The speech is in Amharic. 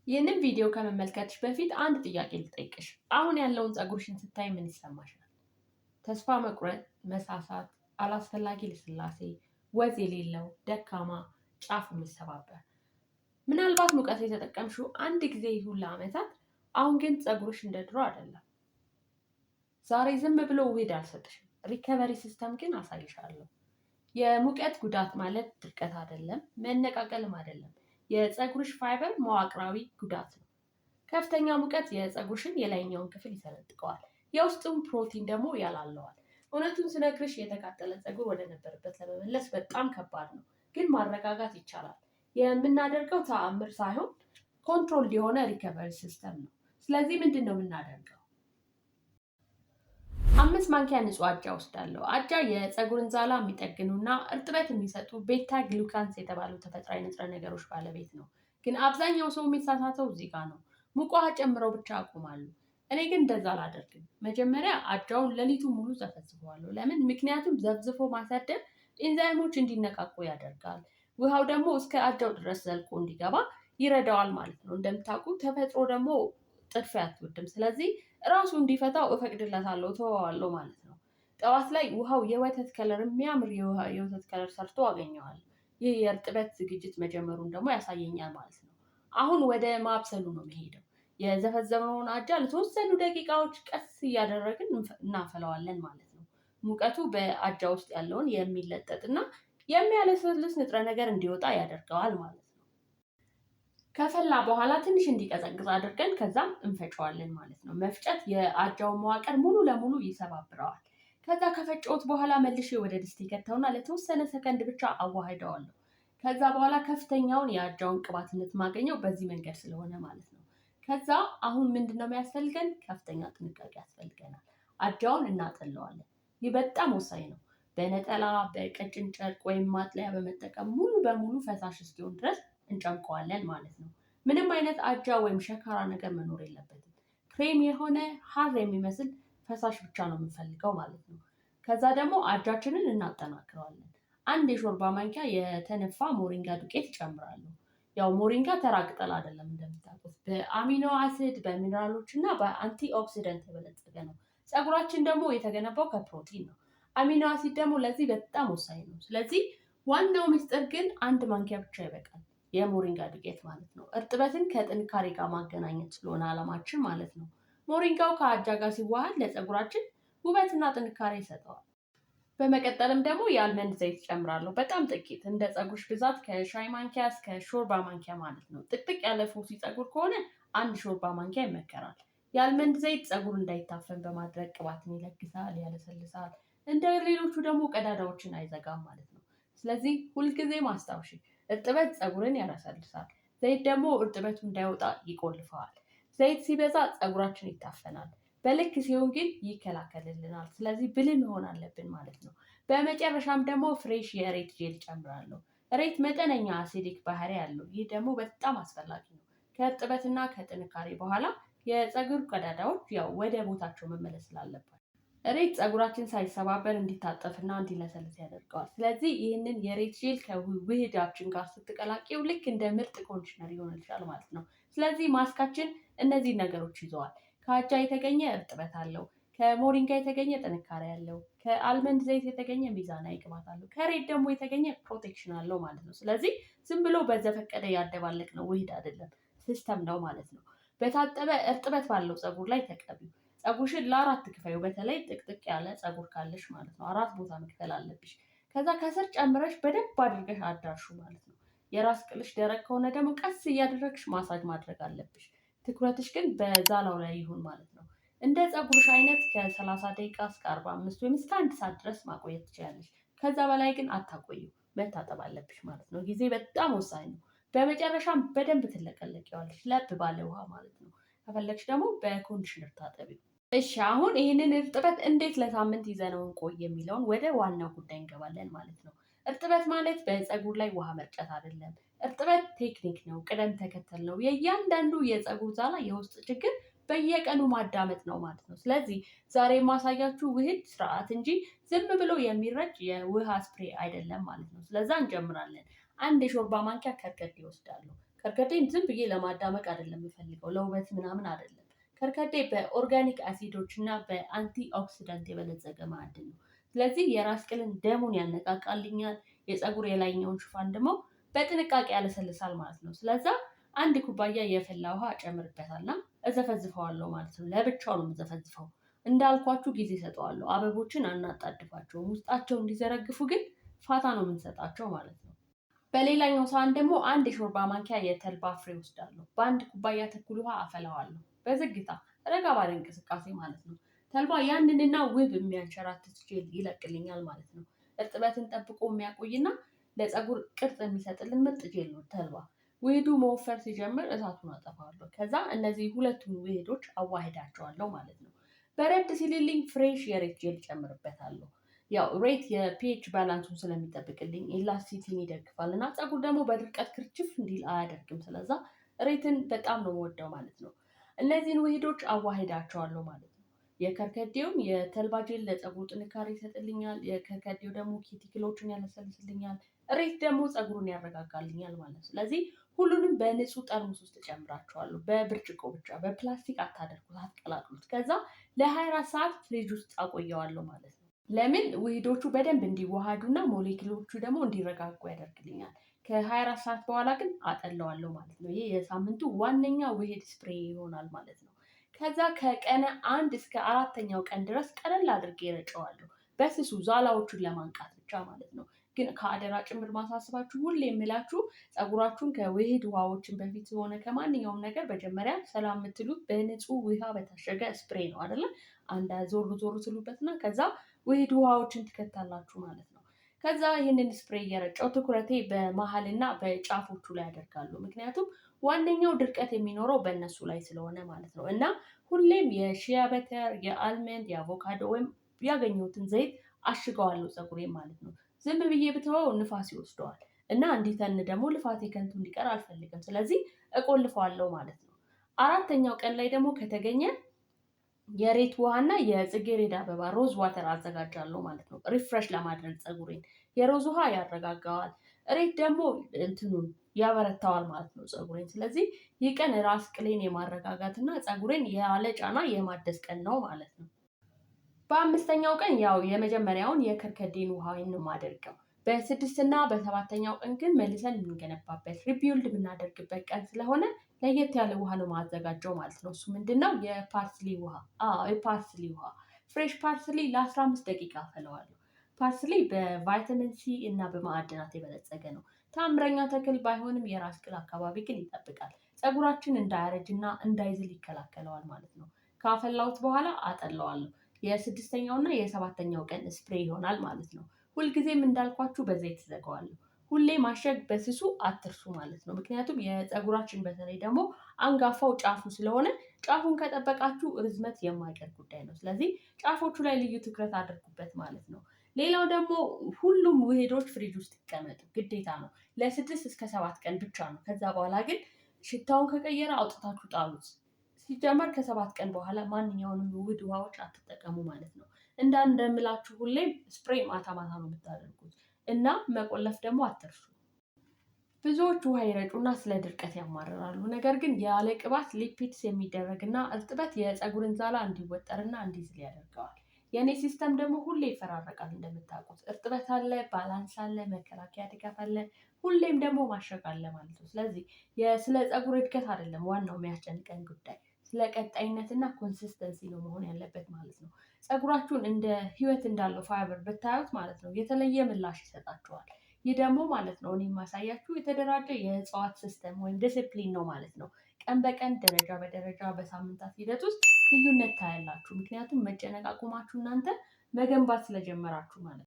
ይህንን ቪዲዮ ከመመልከትሽ በፊት አንድ ጥያቄ ልጠይቅሽ። አሁን ያለውን ፀጉርሽን ስታይ ምን ይሰማሻል? ተስፋ መቁረጥ፣ መሳሳት፣ አላስፈላጊ ልስላሴ፣ ወዝ የሌለው ደካማ፣ ጫፉ የሚሰባበር። ምናልባት ሙቀት የተጠቀምሽው አንድ ጊዜ ይሁን ለዓመታት፣ አሁን ግን ፀጉርሽ እንደ ድሮ አይደለም። ዛሬ ዝም ብሎ ውህድ አልሰጥሽም፣ ሪከቨሪ ሲስተም ግን አሳይሻለሁ። የሙቀት ጉዳት ማለት ድርቀት አይደለም፣ መነቃቀልም አይደለም። የፀጉርሽ ፋይበር መዋቅራዊ ጉዳት ነው። ከፍተኛ ሙቀት የፀጉርሽን የላይኛውን ክፍል ይሰነጥቀዋል፣ የውስጡን ፕሮቲን ደግሞ ያላለዋል። እውነቱን ስነግርሽ የተቃጠለ ፀጉር ወደ ነበረበት ለመመለስ በጣም ከባድ ነው፣ ግን ማረጋጋት ይቻላል። የምናደርገው ተአምር ሳይሆን ኮንትሮል የሆነ ሪከቨሪ ሲስተም ነው። ስለዚህ ምንድን ነው የምናደርገው? 5 ማንኪያ ንጹህ አጃ ወስዳለሁ። አጃ የፀጉርን ዛላ የሚጠግኑና እርጥበት የሚሰጡ ቤታ ግሉካንስ የተባሉ ተፈጥሯዊ ንጥረ ነገሮች ባለቤት ነው። ግን አብዛኛው ሰው የሚሳሳተው እዚህ ጋር ነው። ሙቅ ውሃ ጨምረው ብቻ ያቆማሉ። እኔ ግን እንደዛ አላደርግም። መጀመሪያ አጃውን ሌሊቱ ሙሉ ዘፈዝፈዋለሁ። ለምን? ምክንያቱም ዘብዝፎ ማሳደር ኢንዛይሞች እንዲነቃቁ ያደርጋል። ውሃው ደግሞ እስከ አጃው ድረስ ዘልቆ እንዲገባ ይረዳዋል ማለት ነው። እንደምታውቁ ተፈጥሮ ደግሞ ጥድፊያ አትወድም። ስለዚህ ራሱ እንዲፈታው እፈቅድለታለሁ፣ እተወዋለሁ ማለት ነው። ጠዋት ላይ ውሃው የወተት ከለር የሚያምር የወተት ከለር ሰርቶ አገኘዋለሁ። ይህ የእርጥበት ዝግጅት መጀመሩን ደግሞ ያሳየኛል ማለት ነው። አሁን ወደ ማብሰሉ ነው የሚሄደው። የዘፈዘፍነውን አጃ ለተወሰኑ ደቂቃዎች ቀስ እያደረግን እናፈለዋለን ማለት ነው። ሙቀቱ በአጃ ውስጥ ያለውን የሚለጠጥና የሚያለሰልስ ንጥረ ነገር እንዲወጣ ያደርገዋል ማለት ነው። ከፈላ በኋላ ትንሽ እንዲቀዘቅዝ አድርገን ከዛም እንፈጨዋለን ማለት ነው። መፍጨት የአጃውን መዋቅር ሙሉ ለሙሉ ይሰባብረዋል። ከዛ ከፈጨሁት በኋላ መልሼ ወደ ድስት ከተውና ለተወሰነ ሰከንድ ብቻ አዋህደዋለሁ። ከዛ በኋላ ከፍተኛውን የአጃውን ቅባትነት ማገኘው በዚህ መንገድ ስለሆነ ማለት ነው። ከዛ አሁን ምንድነው የሚያስፈልገን? ከፍተኛ ጥንቃቄ ያስፈልገናል። አጃውን እናጠለዋለን። ይህ በጣም ወሳኝ ነው። በነጠላ በቀጭን ጨርቅ ወይም ማጥለያ በመጠቀም ሙሉ በሙሉ ፈሳሽ እስኪሆን ድረስ እንጨምቀዋለን ማለት ነው። ምንም አይነት አጃ ወይም ሸካራ ነገር መኖር የለበትም። ክሬም የሆነ ሀር የሚመስል ፈሳሽ ብቻ ነው የምንፈልገው ማለት ነው። ከዛ ደግሞ አጃችንን እናጠናክረዋለን። አንድ የሾርባ ማንኪያ የተነፋ ሞሪንጋ ዱቄት እጨምራለሁ። ያው ሞሪንጋ ተራ ቅጠል አይደለም፣ እንደምታውቁት በአሚኖ አሲድ በሚነራሎች እና በአንቲ ኦክሲደንት የበለጸገ ነው። ፀጉራችን ደግሞ የተገነባው ከፕሮቲን ነው። አሚኖ አሲድ ደግሞ ለዚህ በጣም ወሳኝ ነው። ስለዚህ ዋናው ምስጢር ግን አንድ ማንኪያ ብቻ ይበቃል። የሞሪንጋ ዱቄት ማለት ነው። እርጥበትን ከጥንካሬ ጋር ማገናኘት ስለሆነ አላማችን ማለት ነው። ሞሪንጋው ከአጃ ጋር ሲዋሃድ ለፀጉራችን ውበትና ጥንካሬ ይሰጠዋል። በመቀጠልም ደግሞ የአልመንድ ዘይት ጨምራለሁ። በጣም ጥቂት፣ እንደ ፀጉርሽ ብዛት ከሻይ ማንኪያ እስከ ሾርባ ማንኪያ ማለት ነው። ጥቅጥቅ ያለ ፉሲ ፀጉር ከሆነ አንድ ሾርባ ማንኪያ ይመከራል። የአልመንድ ዘይት ፀጉር እንዳይታፈን በማድረግ ቅባትን ይለግሳል፣ ያለሰልሳል። እንደ ሌሎቹ ደግሞ ቀዳዳዎችን አይዘጋም ማለት ነው። ስለዚህ ሁልጊዜ ማስታወሺ፣ እርጥበት ፀጉርን ያለሰልሳል፣ ዘይት ደግሞ እርጥበቱ እንዳይወጣ ይቆልፈዋል። ዘይት ሲበዛ ፀጉራችን ይታፈናል፣ በልክ ሲሆን ግን ይከላከልልናል። ስለዚህ ብልህ መሆን አለብን ማለት ነው። በመጨረሻም ደግሞ ፍሬሽ የሬት ጄል ጨምራለሁ። ሬት መጠነኛ አሲዲክ ባህሪ ያለው፣ ይህ ደግሞ በጣም አስፈላጊ ነው። ከእርጥበትና ከጥንካሬ በኋላ የፀጉር ቀዳዳዎች ያው ወደ ቦታቸው መመለስ ስላለባቸው ሬት ፀጉራችን ሳይሰባበር እንዲታጠፍና እንዲለሰልስ ያደርገዋል። ስለዚህ ይህንን የሬት ጄል ከውህዳችን ጋር ስትቀላቂው ልክ እንደ ምርጥ ኮንዲሽነር ይሆንልሻል ማለት ነው። ስለዚህ ማስካችን እነዚህ ነገሮች ይዘዋል። ከአጃ የተገኘ እርጥበት አለው። ከሞሪንጋ የተገኘ ጥንካሬ አለው። ከአልመንድ ዘይት የተገኘ ሚዛናዊ ቅባት አለው። ከሬት ደግሞ የተገኘ ፕሮቴክሽን አለው ማለት ነው። ስለዚህ ዝም ብሎ በዘፈቀደ ያደባለቅ ነው ውህድ አይደለም፣ ሲስተም ነው ማለት ነው። በታጠበ እርጥበት ባለው ፀጉር ላይ ተቀቢው። ፀጉርሽን ለአራት ክፈዩ። በተለይ ጥቅጥቅ ያለ ፀጉር ካለሽ ማለት ነው። 4 ቦታ መክፈል አለብሽ። ከዛ ከስር ጨምረሽ በደንብ አድርገሽ አዳርሹ ማለት ነው። የራስ ቅልሽ ደረቅ ከሆነ ደግሞ ቀስ እያደረግሽ ማሳጅ ማድረግ አለብሽ። ትኩረትሽ ግን በዛላው ላይ ይሁን ማለት ነው። እንደ ፀጉርሽ አይነት ከ30 ደቂቃ እስከ 45 ወይም እስከ 1 ሰዓት ድረስ ማቆየት ትችላለሽ። ከዛ በላይ ግን አታቆዩ፣ መታጠብ አለብሽ ማለት ነው። ጊዜ በጣም ወሳኝ ነው። በመጨረሻም በደንብ ትለቀለቂዋለሽ፣ ለብ ባለ ውሃ ማለት ነው። ከፈለግሽ ደግሞ በኮንዲሽነር ታጠቢው። እሺ፣ አሁን ይህንን እርጥበት እንዴት ለሳምንት ይዘነው እንቆይ የሚለውን ወደ ዋናው ጉዳይ እንገባለን ማለት ነው። እርጥበት ማለት በፀጉር ላይ ውሃ መርጨት አይደለም። እርጥበት ቴክኒክ ነው፣ ቅደም ተከተል ነው። የእያንዳንዱ የፀጉር ዛላ የውስጥ ችግር በየቀኑ ማዳመጥ ነው ማለት ነው። ስለዚህ ዛሬ የማሳያችሁ ውህድ ስርዓት እንጂ ዝም ብሎ የሚረጭ የውሃ ስፕሬ አይደለም ማለት ነው። ስለዛ እንጀምራለን። አንድ የሾርባ ማንኪያ ከርከዴ ይወስዳሉ። ከርከዴን ዝም ብዬ ለማዳመቅ አይደለም የምፈልገው፣ ለውበት ምናምን አይደለም። ከርከዴ በኦርጋኒክ አሲዶች እና በአንቲ ኦክሲዳንት የበለጸገ ማዕድን ነው። ስለዚህ የራስ ቅልን ደሙን ያነቃቃልኛል። የፀጉር የላይኛውን ሽፋን ደግሞ በጥንቃቄ ያለሰልሳል ማለት ነው። ስለዛ አንድ ኩባያ የፈላ ውሃ እጨምርበታልና እዘፈዝፈዋለሁ ማለት ነው። ለብቻው ነው የምዘፈዝፈው። እንዳልኳችሁ ጊዜ እሰጠዋለሁ። አበቦችን አናጣድፋቸውም። ውስጣቸው እንዲዘረግፉ ግን ፋታ ነው የምንሰጣቸው ማለት ነው። በሌላኛው ሳህን ደግሞ አንድ የሾርባ ማንኪያ የተልባ ፍሬ ወስዳለሁ። በአንድ ኩባያ ተኩል ውሃ አፈላዋለሁ። በዝግታ ረጋ ባለ እንቅስቃሴ ማለት ነው። ተልባ ያንንና ውብ የሚያንሸራትት ጄል ይለቅልኛል ማለት ነው። እርጥበትን ጠብቆ የሚያቆይና ለፀጉር ቅርጽ የሚሰጥልን ምርጥ ጄል ነው ተልባ። ውህዱ መወፈር ሲጀምር እሳቱን አጠፋዋለሁ። ከዛ እነዚህ ሁለቱን ውህዶች አዋህዳቸዋለሁ ማለት ነው። በረድ ሲልልኝ ፍሬሽ የሬት ጄል ጨምርበታለሁ። ያው ሬት የፒኤች ባላንሱን ስለሚጠብቅልኝ ኤላስቲሲቲን ይደግፋል እና ፀጉር ደግሞ በድርቀት ክርችፍ እንዲል አያደርግም። ስለዛ ሬትን በጣም ነው የምወደው ማለት ነው። እነዚህን ውህዶች አዋህዳቸዋለሁ ማለት ነው። የከርከዴውን የተልባ ጄል ለፀጉር ጥንካሬ ይሰጥልኛል። የከርከዴው ደግሞ ኪቲክሎችን ያለሰልስልኛል። ሬት ደግሞ ፀጉሩን ያረጋጋልኛል ማለት ነው። ስለዚህ ሁሉንም በንጹህ ጠርሙስ ውስጥ ጨምራቸዋለሁ። በብርጭቆ ብቻ፣ በፕላስቲክ አታደርጉት፣ አትቀላቅሉት። ከዛ ለ24 ሰዓት ፍሪጅ ውስጥ አቆየዋለሁ ማለት ነው። ለምን? ውህዶቹ በደንብ እንዲዋሃዱና ሞሌኪሎቹ ደግሞ እንዲረጋጉ ያደርግልኛል። ከ24 ሰዓት በኋላ ግን አጠለዋለሁ ማለት ነው። ይህ የሳምንቱ ዋነኛ ውህድ ስፕሬ ይሆናል ማለት ነው። ከዛ ከቀነ 1 እስከ 4ኛው ቀን ድረስ ቀለል አድርጌ ረጨዋለሁ። በስሱ ዛላዎቹን ለማንቃት ብቻ ማለት ነው። ግን ከአደራ ጭምር ማሳስባችሁ ሁሌ የምላችሁ ፀጉራችሁን ከውህድ ውሃዎችን በፊት ሆነ ከማንኛውም ነገር መጀመሪያ ሰላም የምትሉት በንጹህ ውሃ በታሸገ ስፕሬ ነው አይደለ? አንድ ዞር ዞር ትሉበትና ከዛ ውህድ ውሃዎችን ትከታላችሁ ማለት ነው። ከዛ ይህንን ስፕሬይ እየረጨው ትኩረቴ በመሀልና በጫፎቹ ላይ አደርጋለሁ። ምክንያቱም ዋነኛው ድርቀት የሚኖረው በእነሱ ላይ ስለሆነ ማለት ነው። እና ሁሌም የሺያ በተር፣ የአልመንድ፣ የአቮካዶ ወይም ያገኘሁትን ዘይት አሽገዋለሁ ፀጉሬን ማለት ነው። ዝም ብዬ ብተወው ንፋስ ይወስደዋል እና እንዲተን ደግሞ ልፋቴ ከንቱ እንዲቀር አልፈልግም። ስለዚህ እቆልፈዋለሁ ማለት ነው። 4ኛው ቀን ላይ ደግሞ ከተገኘ የሬት ውሃና የጽጌረዳ አበባ ሮዝ ዋተር አዘጋጃለሁ ማለት ነው። ሪፍሬሽ ለማድረግ ፀጉሬን። የሮዝ ውሃ ያረጋጋዋል፣ ሬት ደግሞ እንትኑን ያበረታዋል ማለት ነው ፀጉሬን። ስለዚህ ይህ ቀን ራስ ቅሌን የማረጋጋትና ፀጉሬን ያለ ጫና የማደስ ቀን ነው ማለት ነው። በ5ኛው ቀን ያው የመጀመሪያውን የከርከዴን ውሃ የማደርገው። በ6 እና በ7ኛው ቀን ግን መልሰን የምንገነባበት ሪቢውልድ የምናደርግበት ቀን ስለሆነ ለየት ያለ ውሃ ነው ማዘጋጀው ማለት ነው። እሱ ምንድነው? የፓርስሊ ውሃ። የፓርስሊ ውሃ ፍሬሽ ፓርስሊ ለ15 ደቂቃ አፈለዋለሁ። ፓርስሊ በቫይታሚን ሲ እና በማዕድናት የበለጸገ ነው። ታምረኛ ተክል ባይሆንም የራስ ቅል አካባቢ ግን ይጠብቃል። ፀጉራችን እንዳያረጅና እንዳይዝል ይከላከለዋል ማለት ነው። ካፈላሁት በኋላ አጠለዋለሁ። የ6ኛው እና የ7ኛው ቀን ስፕሬይ ይሆናል ማለት ነው። ሁልጊዜም እንዳልኳችሁ በዘይት ዘጋዋለሁ። ሁሌ ማሸግ በስሱ አትርሱ ማለት ነው። ምክንያቱም የፀጉራችን በተለይ ደግሞ አንጋፋው ጫፉ ስለሆነ ጫፉን ከጠበቃችሁ ርዝመት የማይቀር ጉዳይ ነው። ስለዚህ ጫፎቹ ላይ ልዩ ትኩረት አድርጉበት ማለት ነው። ሌላው ደግሞ ሁሉም ውህዶች ፍሪጅ ውስጥ ይቀመጡ ግዴታ ነው። ለ6 እስከ 7 ቀን ብቻ ነው። ከዛ በኋላ ግን ሽታውን ከቀየረ አውጥታችሁ ጣሉት። ሲጀመር ከ7 ቀን በኋላ ማንኛውንም ውህድ ውሃዎች አትጠቀሙ ማለት ነው። እንደምላችሁ ሁሌም ስፕሬይ ማታ ማታ ነው የምታደርጉት እና መቆለፍ ደግሞ አትርሱ። ብዙዎች ውሃ ይረጩና ስለ ድርቀት ያማርራሉ። ነገር ግን ያለ ቅባት ሊፒድስ የሚደረግና እርጥበት የፀጉርን ዛላ እንዲወጠርና እንዲዝል ያደርገዋል። የእኔ ሲስተም ደግሞ ሁሌ ይፈራረቃል። እንደምታውቁት እርጥበት አለ፣ ባላንስ አለ፣ መከላከያ ድጋፍ አለ፣ ሁሌም ደግሞ ማሸግ አለ ማለት ነው። ስለዚህ ስለ ፀጉር እድገት አይደለም ዋናው የሚያስጨንቀን ጉዳይ፣ ስለ ቀጣይነትና ኮንሲስተንሲ ነው መሆን ያለበት ማለት ነው። ፀጉራችሁን እንደ ህይወት እንዳለው ፋይበር ብታዩት ማለት ነው የተለየ ምላሽ ይሰጣችኋል። ይህ ደግሞ ማለት ነው እኔ የማሳያችሁ የተደራጀ የእጽዋት ሲስተም ወይም ዲሲፕሊን ነው ማለት ነው። ቀን በቀን ደረጃ በደረጃ በሳምንታት ሂደት ውስጥ ልዩነት ታያላችሁ። ምክንያቱም መጨነቅ አቁማችሁ እናንተ መገንባት ስለጀመራችሁ ማለት ነው።